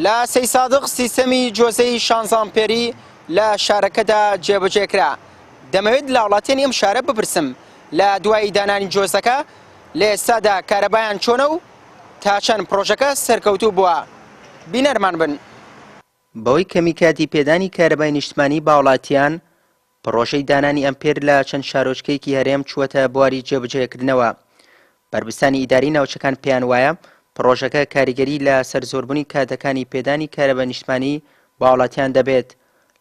لە سەی سادق سیستەمی جۆزەی 16 ئەمپێری لە شارەکەدا جێبەجێکرا. دەمەوێت لە وڵاتیان ئەم شارە بپرسم لە دوای دانانی جۆزەکە لە ئێستادا کارەبایان چۆنە و تا چەند پرۆژەکە سەرکەوتوو بووە. بینەرمان بن. بەوەی کەمی کاتی پێدانی کارەبای نیشتمانی با وڵاتیان، پرۆژەی دانانی ئەمپێر لە چەند شارۆچکەیەکی هەرێم چووەتە بواری جێبەجێکردنەوە. بربستانی ئیداری ناوچەکان پێیان وایە پرۆژەکە کاریگەری لە سەرزۆربوونی کاتەکانی پێدانی کارەبای نیشتمانی با وڵاتیان دەبێت.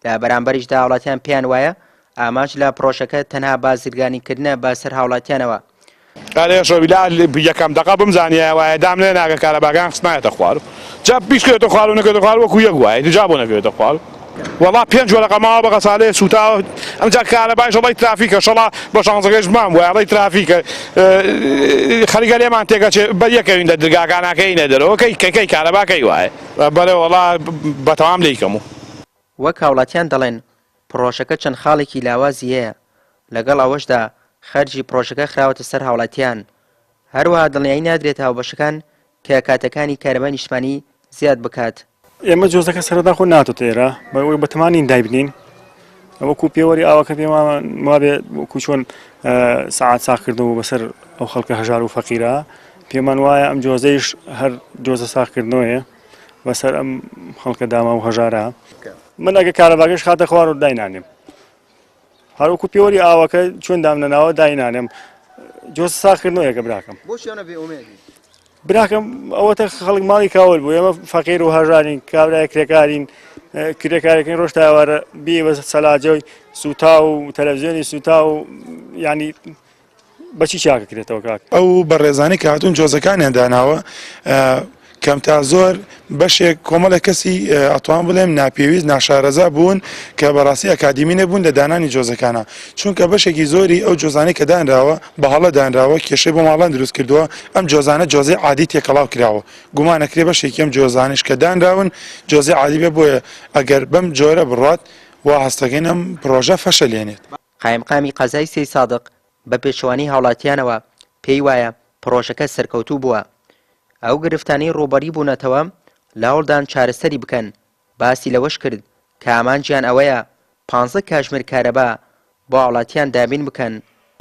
لە بەرامبەریشدا وڵاتیان پێیان وایە ئاماژ لە پرۆژەکە تەنها بازرگانیکردنە بەسەر هاوڵاتیانەوە. یەکەم دقە بمزانیە وایە دام لێ ناگە کارەباکان خستمایەتە خوار جا پیشکرێتە خوار و نەکرێتە خوار وەکو یەک وایە جا بۆ نەکرێتە خوار وەڵا 5 وەرەقە ماوە بە قەسالەیە سوتاوە ئەمجا کارەبای شەڵی ترافیکە شەڵا بە شانزەکەش مام وایە ئەڵی ترافیکە خەریکە لێمان تێگەچێ بە یەکەوینە دەرگاکانەکەینە دەرەوە کەی کارەباکەی وایە بەڵێ وەڵا بەتەمام لێیکەم و وەک هاوڵاتیان دەڵێن پرۆژەکە چەند خاڵێکی لاوازی هەیە. لەگەڵ ئەوەشدا خەرجی پرۆژەکە خراوەتە سەر هاوڵاتیان. هەروەها دڵنیایی نادرێت هاوبەشەکان کە کاتەکانی کارەبای نیشتمانی زیاد بکات. ئێمە جۆزەکە سەرەتا خۆ ناتۆ تێرە بەوەی بەتەمانین دایبنین وەکو پێوەری ئاوەکە پێمان وابێ وەکو چۆن سەعات ساخکردنەوە بەسەر ئەو خەڵکە هەژار و فەقیرە پێمان وایە ئەم جۆزەیش هەر جۆزە ساخکردنەوەیە بەسەر ئەم خەڵکە داما و هەژارە. من ئەگە کارەباکەش خاتە خوار و داینانێم هەروەکو پێوەری ئاوەکە چۆن دامنەناوە داینانێم جۆزە ساخکردنەوەیەکە براکەم براکەم ئەوەتە خەڵک ماڵی کاول بوو ئێمە فەقیر و هەژارین کابرای کرێکارین کرێکارەکەین ڕۆژ تاوارە بێ بە سەلاجەوی سوتا و تەلەڤیزیۆنی سوتا و ینی بەچی چاکەکرێتەوە کاک ئەو بەڕێزانی کە هاتوون جۆزەکانیان داناوە کەم تا زۆر بەشێک کۆمەڵە کەسی ئەتوان بڵێم ناپێویست ناشارەزا بوون کە بەڕاستی ئەکادیمی نەبوون لە دانانی جۆزەکانە چونکە بەشێکی زۆری ئەو جۆزانەی کە دانراوە بە هەڵە دانراوە کێشەی بۆ ماڵان دروست کردووە ئەم جۆزانە جۆزەی عادی تێکەڵاو کراوە گومانەکرێ بەشێکی ئەم جۆزانش کە دانراون جۆزەی عادی بێ بۆیە ئەگەر بەم جۆرە بڕات وا هەستەکەین ئەم پرۆژە فەشەلێنێت. قایمقامی قەزای سەی سادق بە پێچەوانی هاوڵاتیانەوە پێی وایە پرۆژەکە سەرکەوتوو بووە. ئەو گرفتانەی ڕۆبەری بوونەتەوە لاوڵدان چارەسەری بکەن. باسی لەوەش کرد کە ئامانجیان ئەوەیە 15 کاتژمێر کارەبا بۆ وڵاتیان دابین بکەن.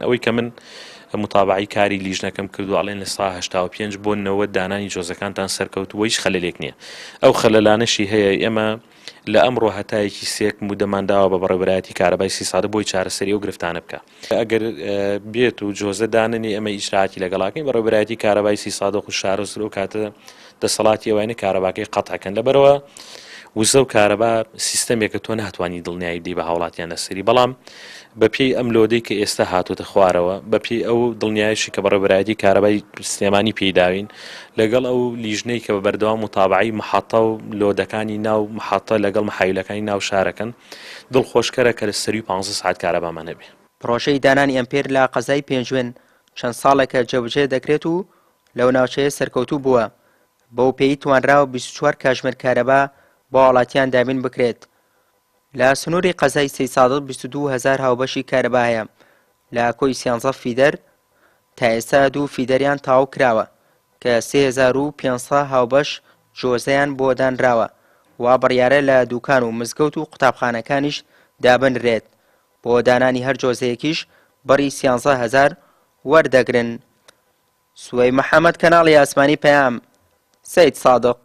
ئەوەی کە من متابعی کاری لیژنەکەم کردو ئەڵێن لە سا 85 بۆ 90 دانانی جۆزەکانتان سەرکەوتووەیش خەلەلێک نییە. ئەو خەلەلانەشی هەیە ئێمە لە ئەمڕۆ هەتایەکی سێک مودەمانداوە بە بەڕێوەبەرایەتی کارەبای سیسادە بۆی چارەسەری ئەو گرفتانە بکە. ئەگەر بێت و جۆزە داننی ئەمە ئیجراعاتی لەگەڵاکەین بەڕێوەبەرایەتی کارەبای سیسادە و شارە سرۆ کاتە دەسەڵاتی ئەوانە کارەباکەی قەتعکەن لەبەرەوە وزە و کارەبا سیستەمێکە تۆ ناتوانانی دڵنیایی بدەی بە هاوڵاتیان لەسەری بەڵام بەپێی ئەم لۆدەی کە ئێستا هاتووتە خوارەوە بەپێی ئەو دڵنیایشی کە بەڕێوەبەرایەتی کارەبای سلێمانی پێداوین لەگەڵ ئەو لیژنەی کە بە بەردەوام متابعی محەتە و لۆدەکانی ناو محەتە لەگەڵ محایلەکانی ناو شارەکەن دڵخۆشکەرە کە لە سەری 15 ساعت کارەبامان هەبێ. پرۆژەی دانانی ئەمپێر لە قەزای پێنجوێن چەند ساڵێکە جێبەجێ دەکرێت و لەو ناوچەیە سەرکەوتوو بووە. بەو پێی توانراوە 24 کاتژمێر کارەبا بۆ وڵاتیان دابین بکرێت. لە سنووری قەزای سەی سادق 22,000 هاوبەشی کارەبا هەیە لە کۆی 13 فیدەر تا ئێستا 2 فیدەریان تاو کراوە کە 3500 هاوبەش جۆزەیان بۆ دانراوە وا بڕیارە لە دوکان و مزگەوت و قوتابخانەکانیش دابنرێت. بۆ دانانی هەر جۆزەیەکیش بەڕی 13,000 وەردەگرن. سوەی محەممەد کەناڵی ئاسمانی پەیام سەید سادق.